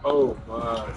Oh my.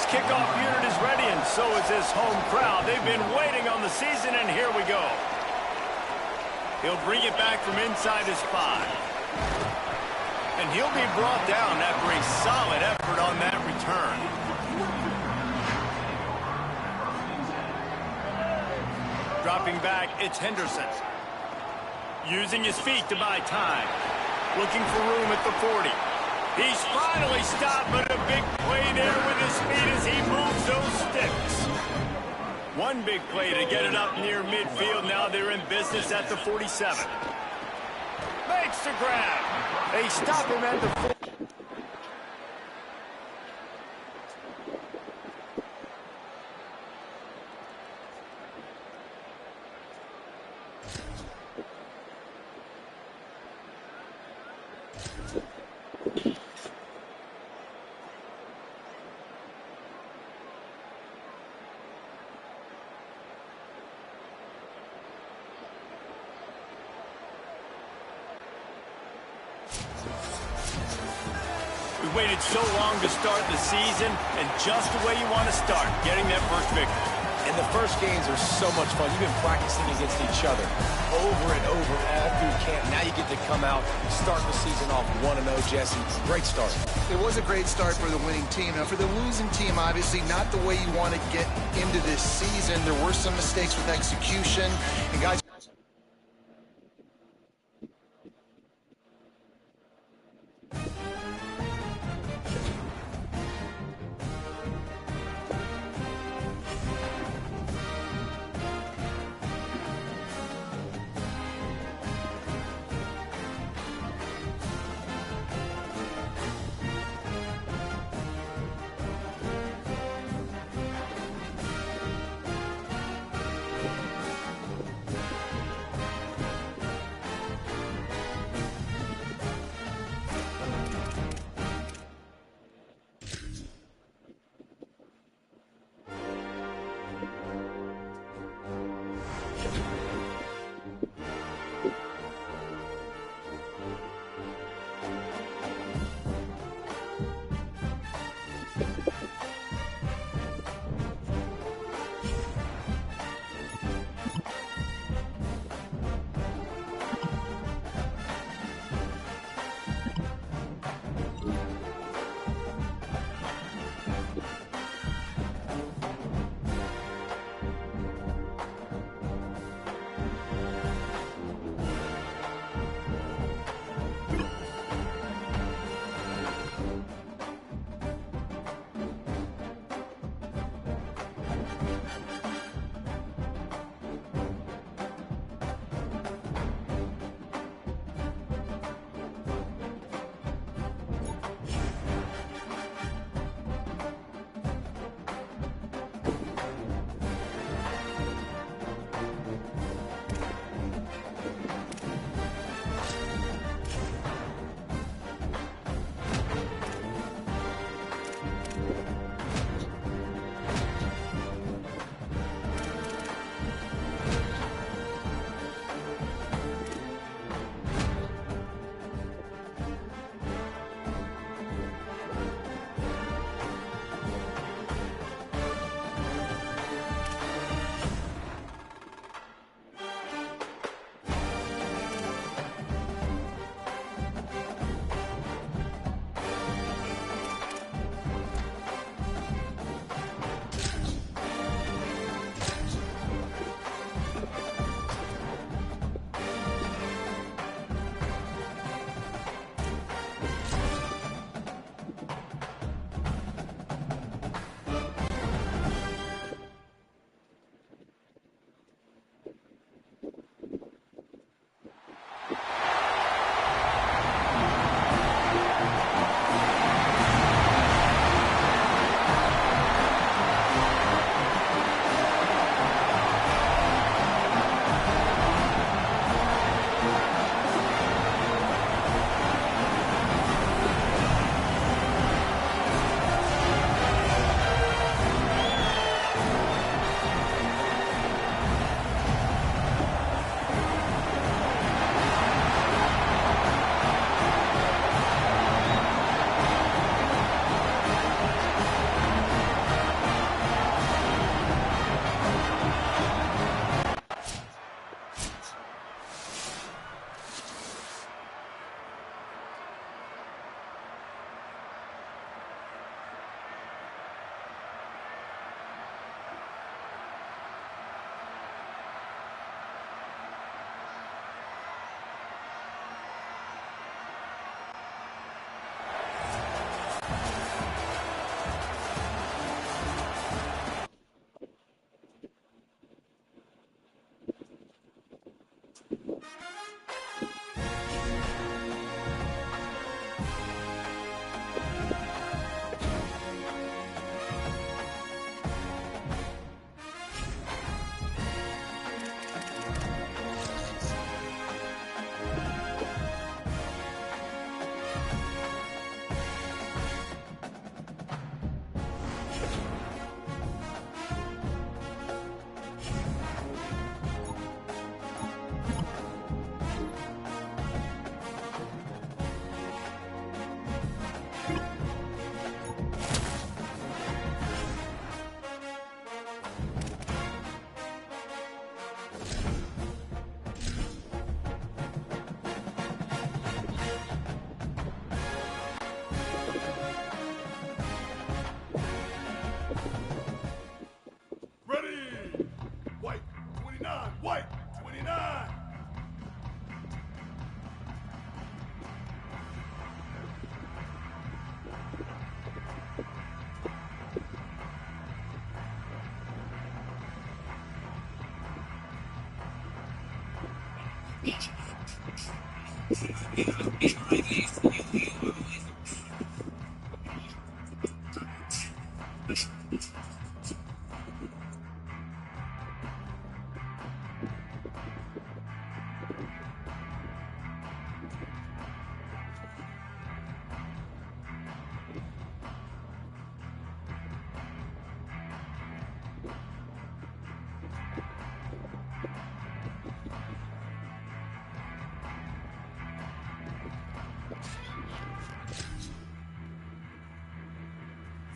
Kickoff unit is ready, and so is this home crowd. They've been waiting on the season, and here we go. He'll bring it back from inside his 5. And he'll be brought down after a solid effort on that return. Dropping back, it's Henderson. Using his feet to buy time. Looking for room at the 40. He's finally stopped, but a big play there with his feet as he moves those sticks. One big play to get it up near midfield. Now they're in business at the 47. Makes the grab. They stop him at the 40. We waited so long to start the season, and just the way you want to start, getting that first victory. And the first games are so much fun. You've been practicing against each other over and over all through camp. Now you get to come out, start the season off 1-0, Jesse. Great start. It was a great start for the winning team. Now, for the losing team, obviously not the way you want to get into this season. There were some mistakes with execution, and guys...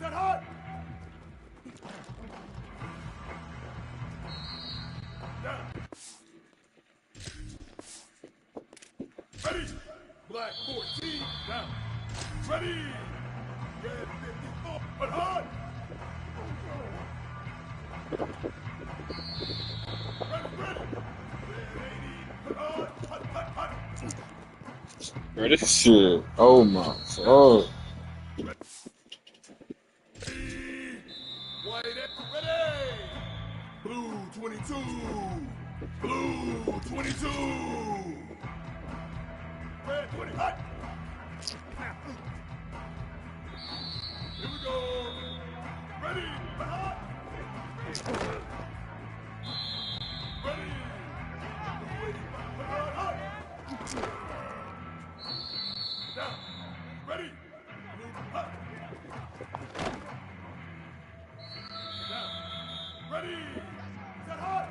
Set hot! Down. Ready! Black 14, down. Ready! Red 54, but hard! Ready! Red 80, but hard! Hot! Bro, this shit. Oh my god. White X, ready! Blue 22. Blue 22. Red 20. Hot. Here we go. Ready. Hot. Ready. Hot. Down. Ready. Blue. Hot. Down. Ready. Set hot.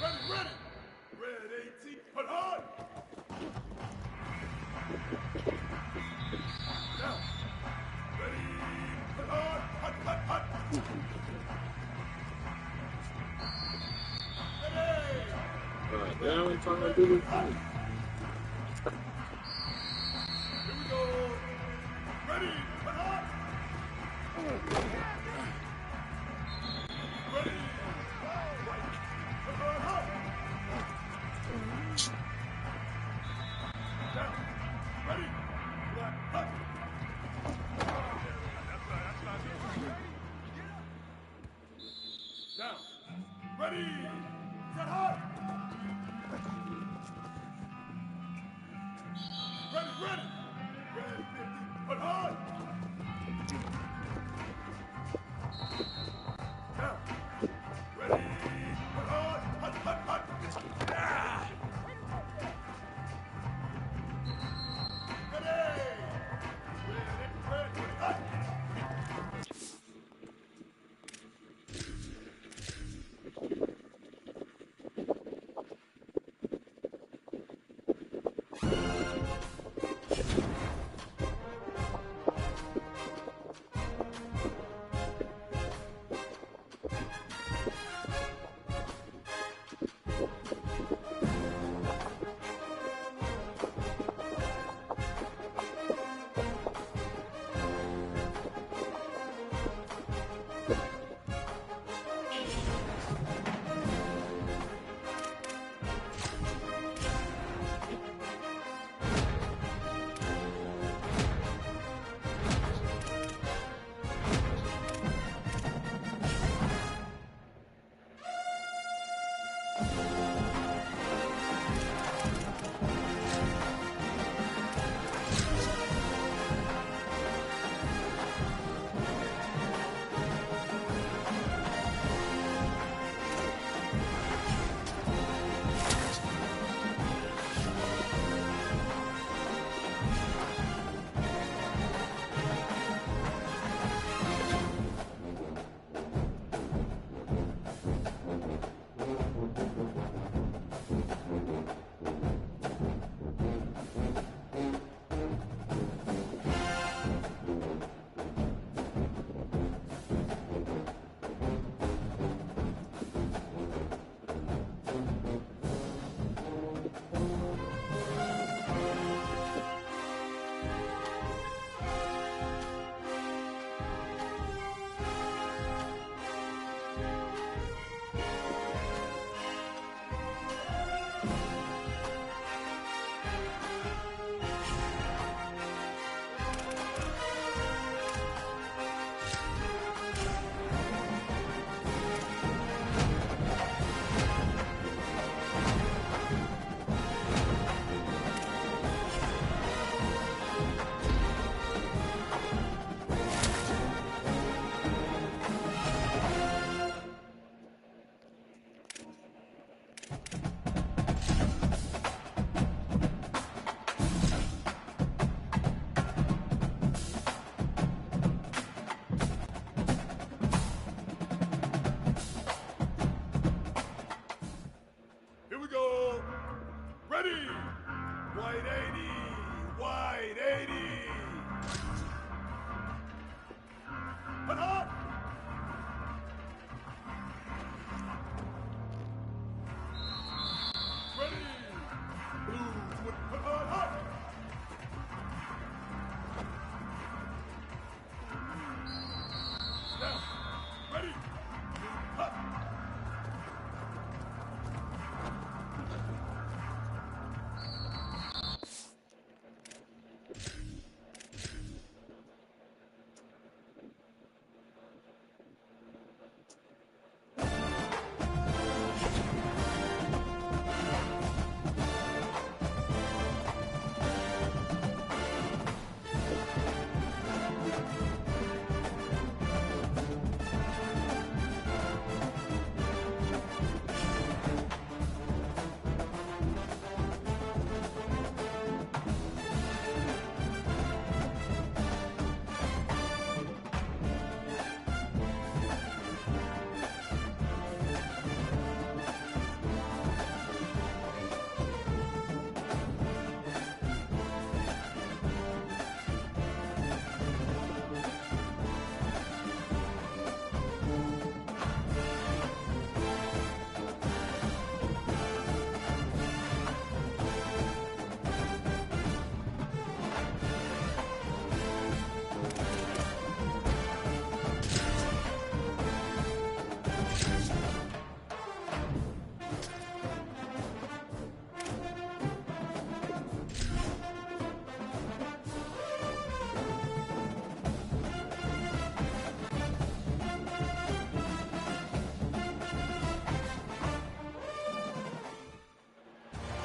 Ready, ready. Red 18. Put hard. Down. Ready. Put hard. Hot, hot, hot. Ready. Now we're trying to do this thing. Here we go. Ready. Put hard. Ready. Put hard. Down. Ready. Black. Hot. Down. Ready. Set hot. Ready, ready. Red 50. Put hard. Down. Ready. Put hard. Hot, hot, hot. Ah. Ready. Red 20. Hot.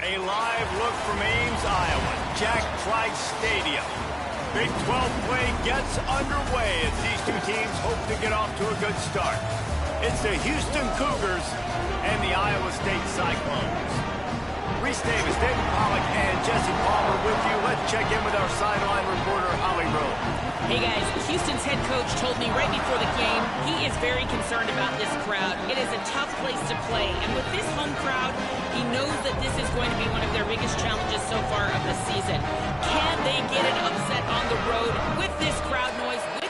A live look from Ames, Iowa, Jack Trice Stadium. Big 12 play gets underway as these two teams hope to get off to a good start. It's the Houston Cougars and the Iowa State Cyclones. Reese Davis, David Pollack, and Jesse Palmer with you. Let's check in with our sideline reporter, Holly Rowe. Hey guys, Houston's head coach told me right before the game he is very concerned about this crowd. It is a tough place to play, and with this home crowd, he knows that this is going to be one of their biggest challenges so far of the season. Can they get an upset on the road with this crowd noise?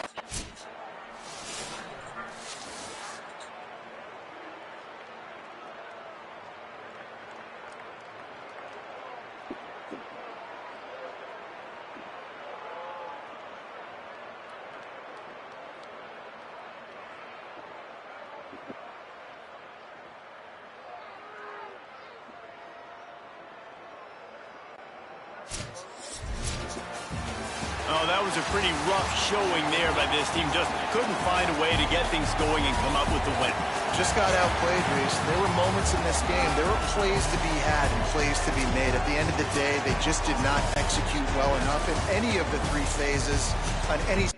Oh, that was a pretty rough showing there by this team. Just couldn't find a way to get things going and come up with the win. Just got outplayed, Reese. There were moments in this game. There were plays to be had and plays to be made. At the end of the day, they just did not execute well enough in any of the three phases on any.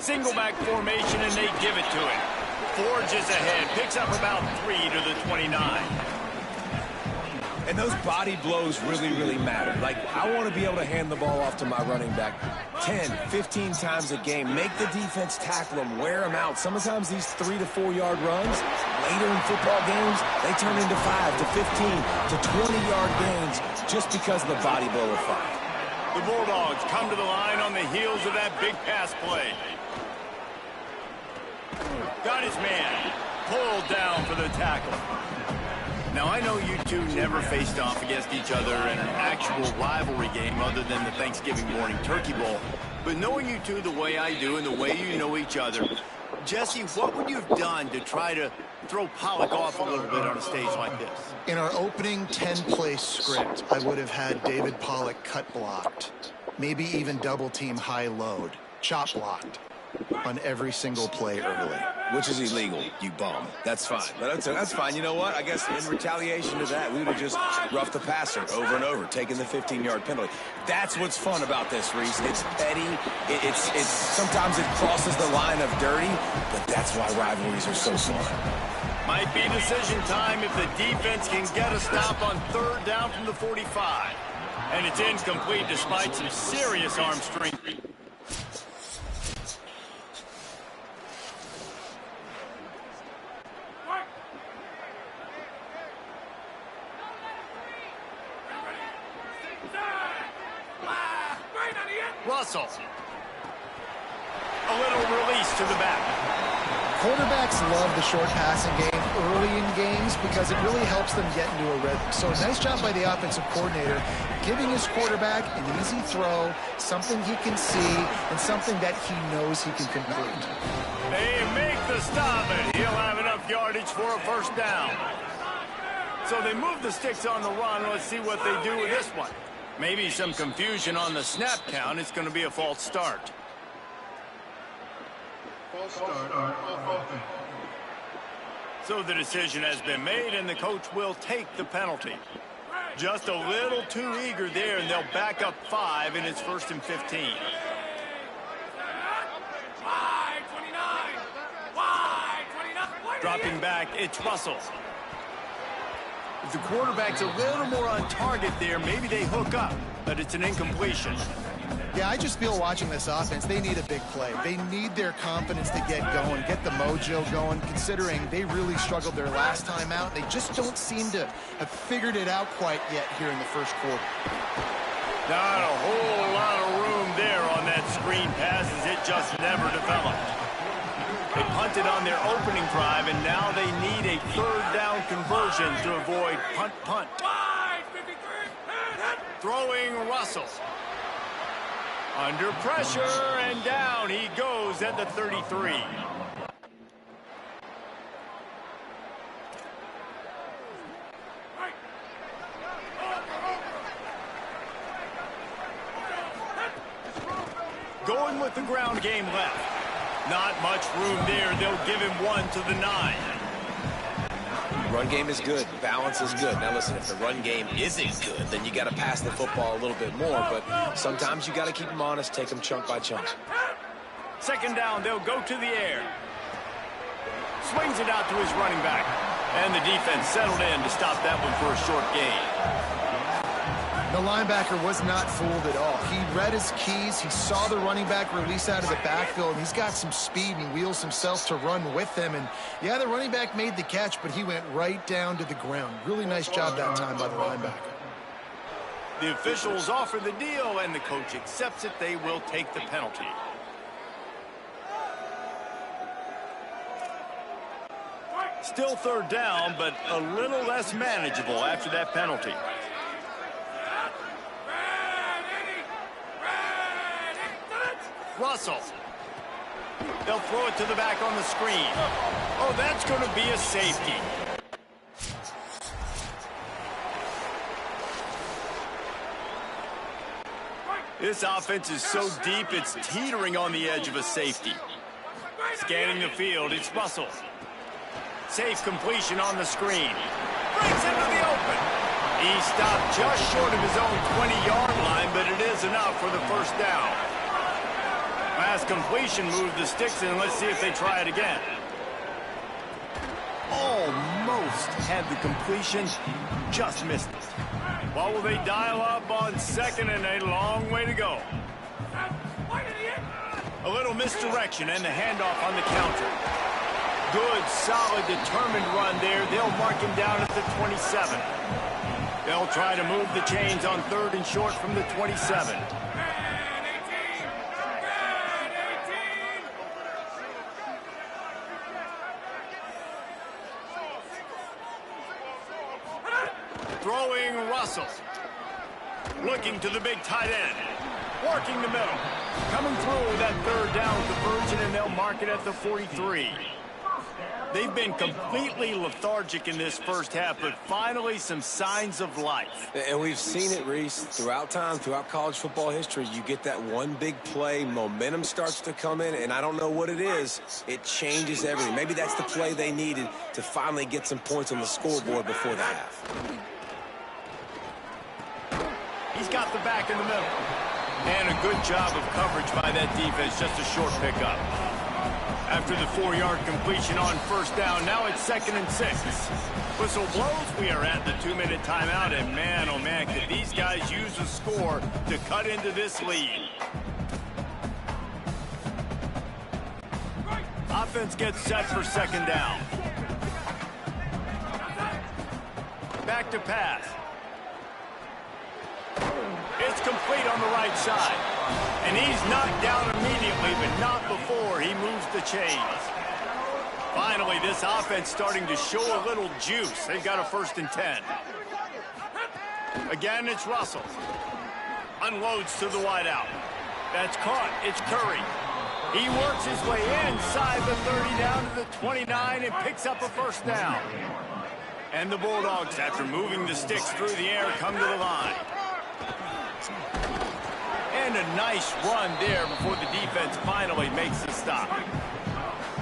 single back formation, and they give it to him. Forges ahead, picks up about 3 to the 29. And those body blows really, really matter. Like, I want to be able to hand the ball off to my running back 10, 15 times a game. Make the defense tackle them, wear them out. Sometimes these 3 to 4 yard runs, later in football games, they turn into 5 to 15 to 20-yard gains just because of the body blow effect. The Bulldogs come to the line on the heels of that big pass play. Got his man. Pulled down for the tackle. Now, I know you two never faced off against each other in an actual rivalry game other than the Thanksgiving morning Turkey Bowl. But knowing you two the way I do and the way you know each other, Jesse, what would you have done to try to throw Pollock off a little bit on a stage like this? In our opening 10-play script, I would have had David Pollock cut blocked, maybe even double team high load, chop blocked on every single play early. Which is illegal, you bum. That's fine. But that's fine. You know what? I guess in retaliation to that, we would have just roughed the passer over and over, taking the 15-yard penalty. That's what's fun about this, Reese. It's petty. It's sometimes it crosses the line of dirty, but that's why rivalries are so fun. Might be decision time if the defense can get a stop on 3rd down from the 45. And it's incomplete despite some serious arm strength. Russell. A little release to the back. Quarterbacks love the short passing game early in games because it really helps them get into a rhythm. So nice job by the offensive coordinator, giving his quarterback an easy throw, something he can see, and something that he knows he can complete. They make the stop, and he'll have enough yardage for a 1st down. So they move the sticks on the run. Let's see what they do with this one. Maybe some confusion on the snap count. It's going to be a false start. False start on offense. So the decision has been made, and the coach will take the penalty. Just a little too eager there, and they'll back up 5, and it's 1st and 15. Dropping back, it's Russell. If the quarterback's a little more on target there, maybe they hook up, but it's an incompletion. Yeah, I just feel watching this offense, they need a big play. They need their confidence to get going, get the mojo going, considering they really struggled their last time out. They just don't seem to have figured it out quite yet here in the 1st quarter. Not a whole lot of room there on that screen pass as it just never developed. They punted on their opening drive, and now they need a 3rd down conversion to avoid punt. Throwing Russell. Under pressure, and down he goes at the 33. Going with the ground game left. Not much room there. They'll give him 1 to the 9. Run game is good. Balance is good. Now, listen, if the run game isn't good, then you got to pass the football a little bit more. But sometimes you got to keep them honest, take them chunk by chunk. 2nd down, they'll go to the air. Swings it out to his running back. And the defense settled in to stop that one for a short gain. The linebacker was not fooled at all. He read his keys. He saw the running back release out of the backfield, and he's got some speed, and he wheels himself to run with him. And, yeah, the running back made the catch, but he went right down to the ground. Really nice job that time by the linebacker. The officials offer the deal, and the coach accepts it. They will take the penalty. Still 3rd down, but a little less manageable after that penalty. Russell. They'll throw it to the back on the screen. Oh, that's going to be a safety. This offense is so deep, it's teetering on the edge of a safety. Scanning the field, it's Russell. Safe completion on the screen. Brings into the open. He stopped just short of his own 20-yard line, but it is enough for the 1st down. pass completion moved the sticks in. Let's see if they try it again. Almost had the completion, just missed it. What will they dial up on second, and a long way to go? A little misdirection and the handoff on the counter. Good, solid, determined run there. They'll mark him down at the 27. They'll try to move the chains on third and short from the 27. Throwing Russell. Looking to the big tight end. Working the middle. Coming through that third down with the Virgin, and they'll mark it at the 43. They've been completely lethargic in this first half, but finally some signs of life. And we've seen it, Reese, throughout time, throughout college football history. You get that one big play, momentum starts to come in, and I don't know what it is. It changes everything. Maybe that's the play they needed to finally get some points on the scoreboard before the half. He's got the back in the middle. And a good job of coverage by that defense, just a short pickup. After the 4-yard completion on first down, now it's 2nd and 6. Whistle blows, we are at the 2-minute timeout, and man, oh man, could these guys use a score to cut into this lead. Offense gets set for 2nd down. Back to pass. It's complete on the right side. And he's knocked down immediately, but not before he moves the chains. Finally, this offense starting to show a little juice. They've got a 1st and 10. Again, it's Russell. Unloads to the wideout. That's caught. It's Curry. He works his way inside the 30 down to the 29 and picks up a 1st down. And the Bulldogs, after moving the sticks through the air, come to the line. And a nice run there before the defense finally makes the stop.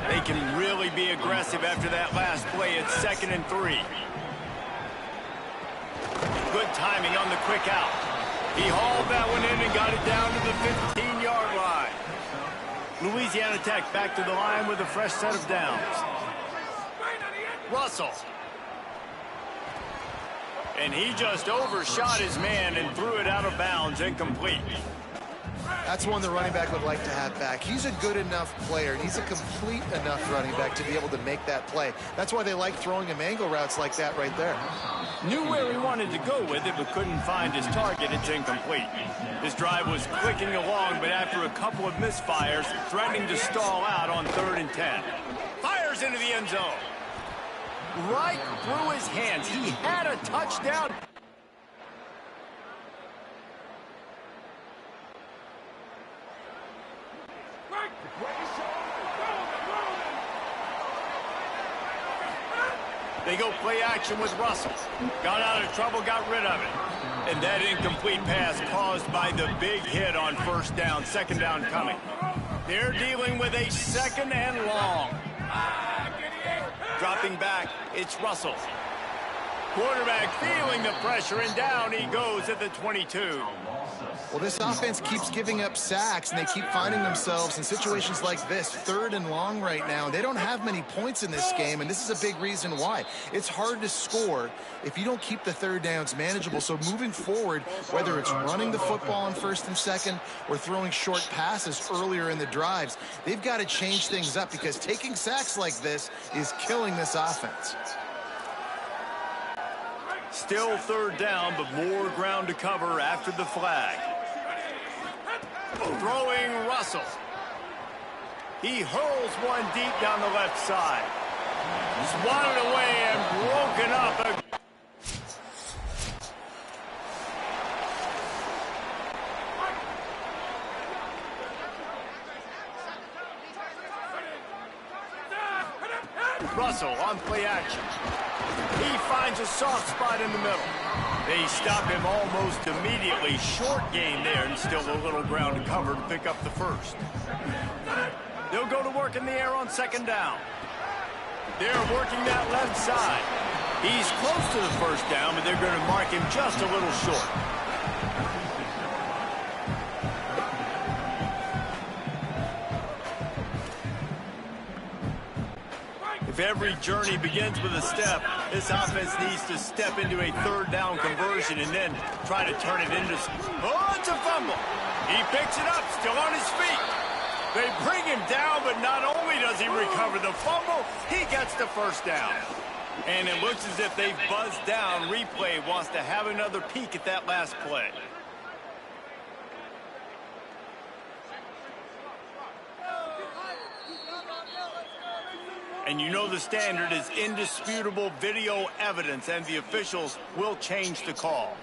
They can really be aggressive after that last play. It's 2nd and 3. Good timing on the quick out. He hauled that one in and got it down to the 15-yard line. Louisiana Tech back to the line with a fresh set of downs. Russell. And he just overshot his man and threw it out of bounds, incomplete. That's one the running back would like to have back. He's a good enough player, and he's a complete enough running back to be able to make that play. That's why they like throwing him angle routes like that right there. Knew where he wanted to go with it, but couldn't find his target. It's incomplete. This drive was clicking along, but after a couple of misfires, threatening to stall out on 3rd and 10. Fires into the end zone. Right through his hands. He had a touchdown. They go play action with Russell. Got out of trouble, got rid of it. And that incomplete pass caused by the big hit on 1st down, 2nd down coming. They're dealing with a 2nd and long. Dropping back, it's Russell. Quarterback feeling the pressure, and down he goes at the 22. Well, this offense keeps giving up sacks, and they keep finding themselves in situations like this, 3rd and long right now. They don't have many points in this game, and this is a big reason why. It's hard to score if you don't keep the 3rd downs manageable. So moving forward, whether it's running the football on 1st and 2nd or throwing short passes earlier in the drives, they've got to change things up because taking sacks like this is killing this offense. Still 3rd down, but more ground to cover after the flag. Throwing Russell. He hurls one deep down the left side. Swatted away and broken up. Russell on play action. He finds a soft spot in the middle. They stop him almost immediately. Short gain there, and still a little ground to cover to pick up the 1st. They'll go to work in the air on 2nd down. They're working that left side. He's close to the 1st down, but they're going to mark him just a little short. if every journey begins with a step, this offense needs to step into a third down conversion and then try to turn it into... Oh, it's a fumble. He picks it up, still on his feet. They bring him down, but not only does he recover the fumble, he gets the first down. And it looks as if they've buzzed down. Replay wants to have another peek at that last play. And you know the standard is indisputable video evidence, and the officials will change the call.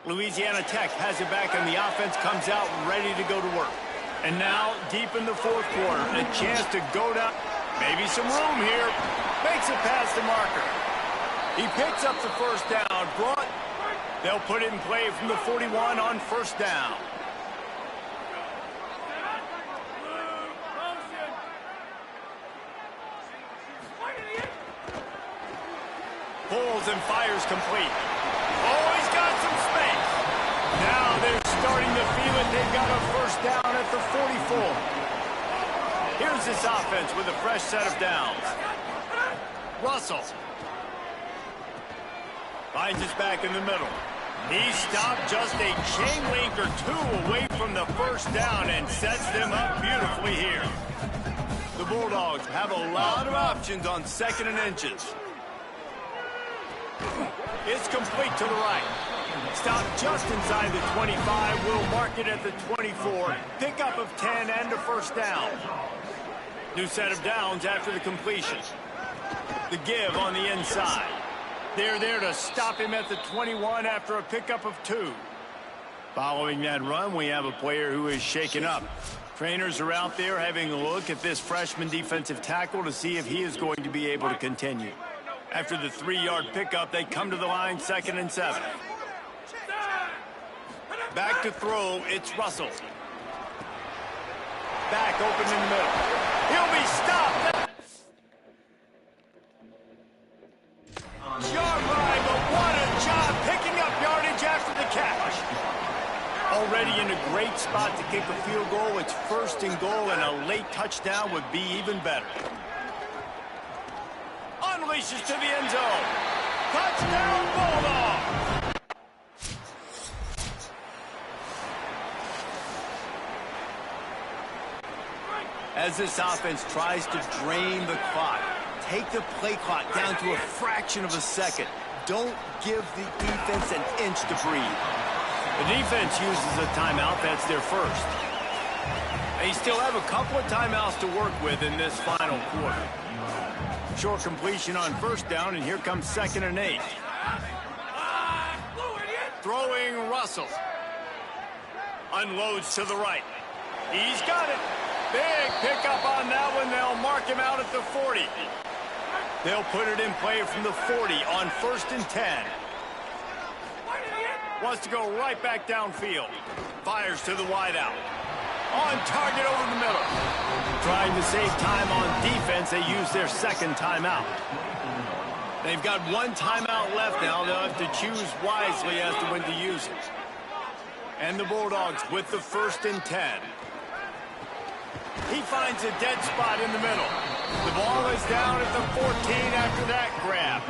Louisiana Tech has it back, and the offense comes out ready to go to work. And now, deep in the fourth quarter, a chance to go down. Maybe some room here. Makes it past the marker. He picks up the first down. They'll put it in play from the 41 on first down. Pulls and fires complete. Oh, he's got some space. Now they're starting to feel it. They've got a first down at the 44. Here's this offense with a fresh set of downs. Russell finds his back in the middle. He stopped just a chain link or two away from the first down and sets them up beautifully here. The Bulldogs have a lot of options on 2nd and inches. It's complete to the right. Stop just inside the 25. We'll mark it at the 24. Pickup of 10 and a first down. New set of downs after the completion. The give on the inside. They're there to stop him at the 21 after a pickup of 2. Following that run, we have a player who is shaken up. Trainers are out there having a look at this freshman defensive tackle to see if he is going to be able to continue. After the 3-yard pickup, they come to the line 2nd and 7. Back to throw, it's Russell. Back open in the middle. He'll be stopped. Yard line, but what a job picking up yardage after the catch. Already in a great spot to kick a field goal. It's 1st and goal, and a late touchdown would be even better. Unleashes to the end zone. Touchdown, Bulldogs! As this offense tries to drain the clock, take the play clock down to a fraction of a second. Don't give the defense an inch to breathe. The defense uses a timeout. That's their first. They still have a couple of timeouts to work with in this final quarter. Short completion on first down, and here comes 2nd and 8. Throwing Russell. Unloads to the right. He's got it. Big pickup on that one. They'll mark him out at the 40. They'll put it in play from the 40 on 1st and 10. Wants to go right back downfield. Fires to the wideout. On target over the middle. Trying to save time on defense, they use their 2nd timeout. They've got 1 timeout left now. They'll have to choose wisely as to when to use it. And the Bulldogs with the 1st and 10. He finds a dead spot in the middle. The ball is down at the 14 after that grab.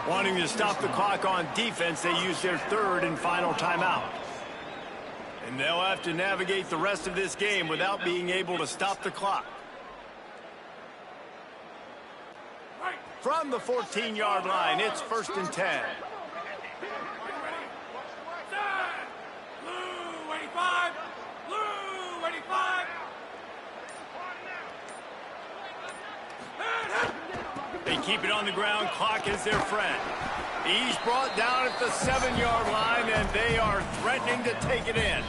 Wanting to stop the clock on defense, they use their 3rd and final timeout. And they'll have to navigate the rest of this game without being able to stop the clock. From the 14-yard line, it's 1st and 10. Blue 85! Blue 85! They keep it on the ground. Clock is their friend. He's brought down at the 7-yard line, and they are threatening to take it in.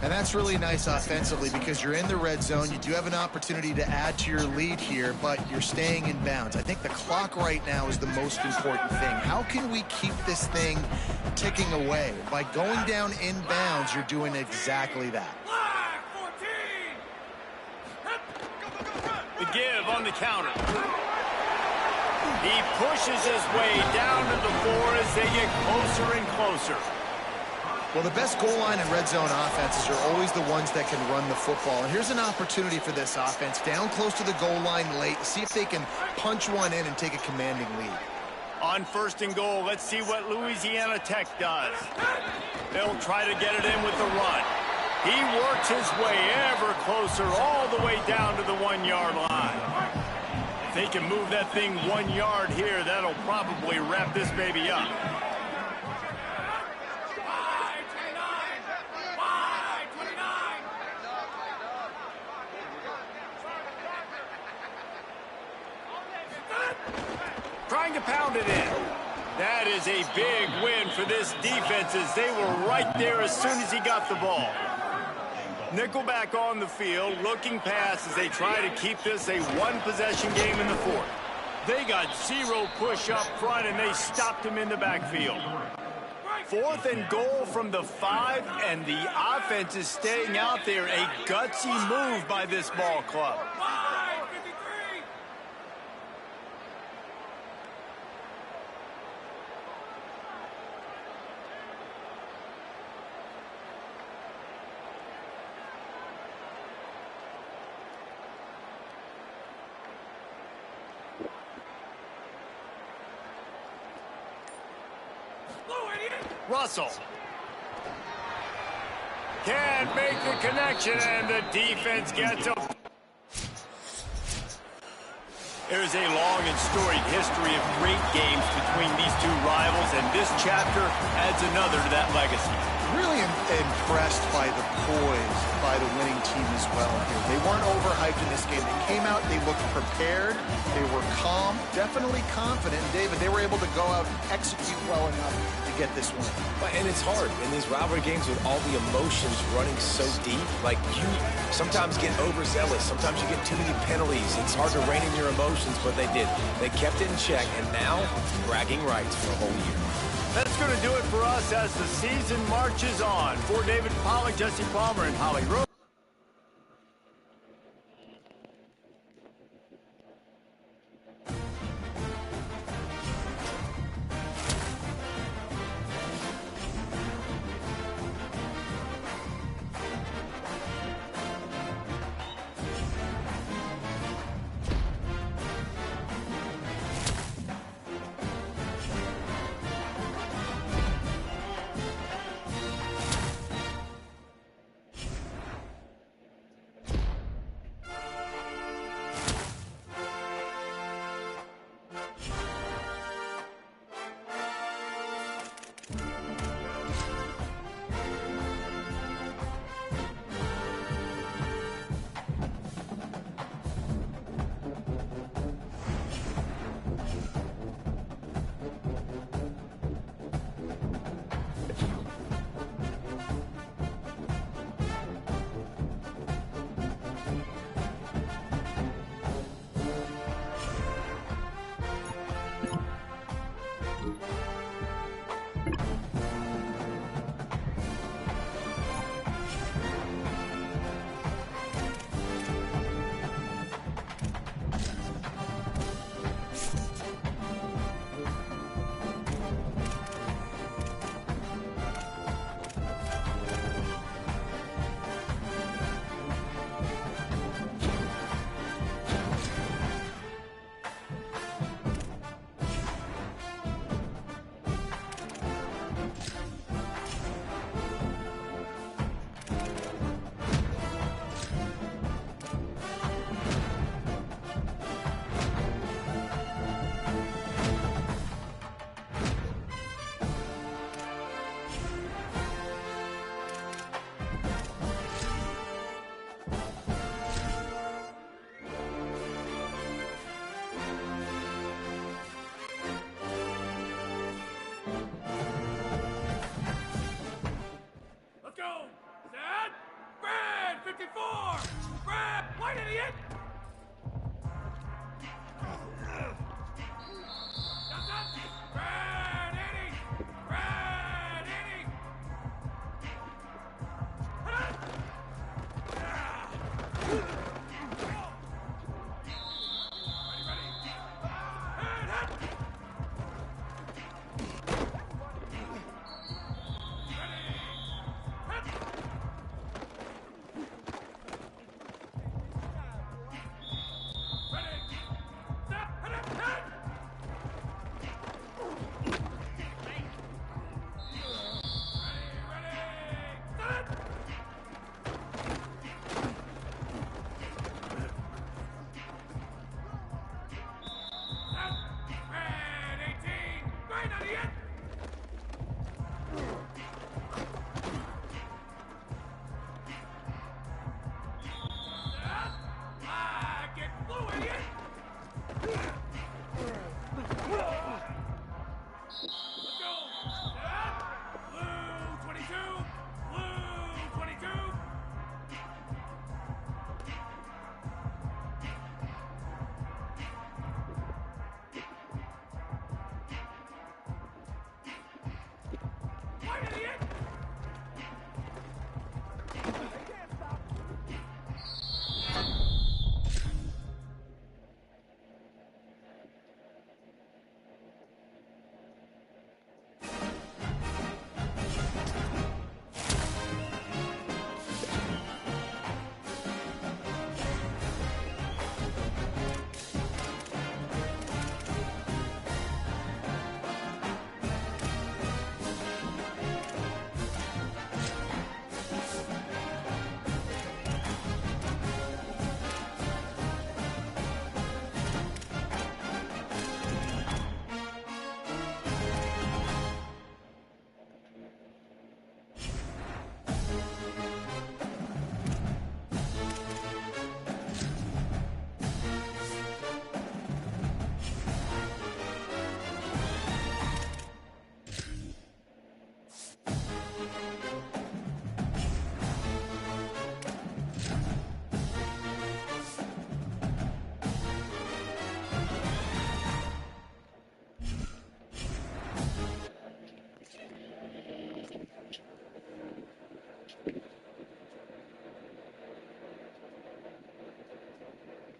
And that's really nice offensively because you're in the red zone. You do have an opportunity to add to your lead here, but you're staying in bounds. I think the clock right now is the most important thing. How can we keep this thing ticking away? By going down in bounds, you're doing exactly that. The give on the counter. He pushes his way down to the floor as they get closer and closer. Well, the best goal line and red zone offenses are always the ones that can run the football. And here's an opportunity for this offense, down close to the goal line late, see if they can punch one in and take a commanding lead. On 1st and goal, let's see what Louisiana Tech does. They'll try to get it in with the run. He works his way ever closer all the way down to the 1-yard line. If they can move that thing 1 yard here, that'll probably wrap this baby up. Trying to pound it in. That is a big win for this defense as they were right there as soon as he got the ball. Nickelback on the field, looking pass as they try to keep this a one-possession game in the 4th. They got 0 push up front, and they stopped him in the backfield. 4th and goal from the 5, and the offense is staying out there. A gutsy move by this ball club. Russell can't make the connection, and the defense gets him. There's a long and storied history of great games between these two rivals, and this chapter adds another to that legacy. Really impressed by the poise by the winning team as well here. They weren't overhyped in this game. They came out, they looked prepared, they were calm, definitely confident. David, they were able to go out and execute well enough to get this win. And it's hard in these rivalry games with all the emotions running so deep. Like, you sometimes get overzealous. Sometimes you get too many penalties. It's hard to rein in your emotions, but they did. They kept it in check, and now bragging rights for a whole year. That's going to do it for us as the season marches on. For David Pollack, Jesse Palmer, and Holly Rowe.